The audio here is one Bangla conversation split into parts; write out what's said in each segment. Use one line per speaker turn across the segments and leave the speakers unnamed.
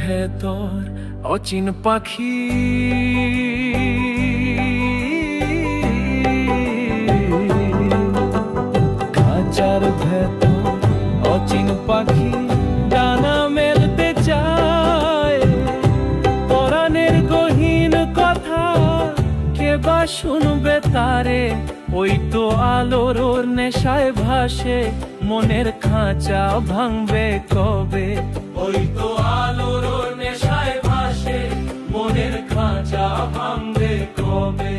ভেতর অচিন পাখি, খাঁচার ভেতর অচিন পাখি ডানা মেলতে চায়। পরাণের গহীন কথা কে বা শুনবে তারে, ওই তো আলোর ওর নেশায় ভাসে মনের খাঁচা ভাঙবে কবে। ওই তো আলোর ওর নেশায় ভাসে মনের খাঁচা ভাঙবে কবে।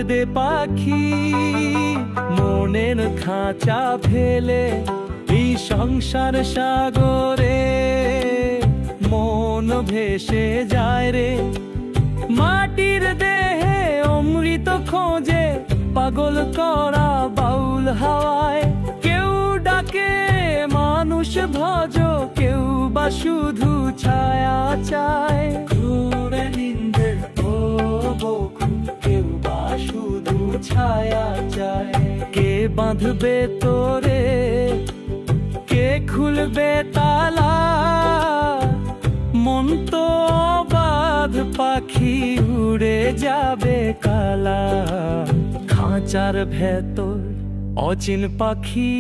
দে পাখি মনের খাঁচা ফেলে, এই সংসার সাগরে মন ভেসে যায় রে। মাটির দেহে অমৃত খোঁজে পাগল করা বাউল হাওয়ায়। কেউ ডাকে মানুষ ভজ, কেউ বা শুধু ছায়া চায়। ঘুরে নিন্দে ও বকু, কেউ বা শুধু ছায়া চায়। কে বাঁধবে তোরে, কে খুলবে তালা, মন তো অবাধ পাখি উড়ে যাবে কালা। খাঁচার ভেতর অচিন পাখি।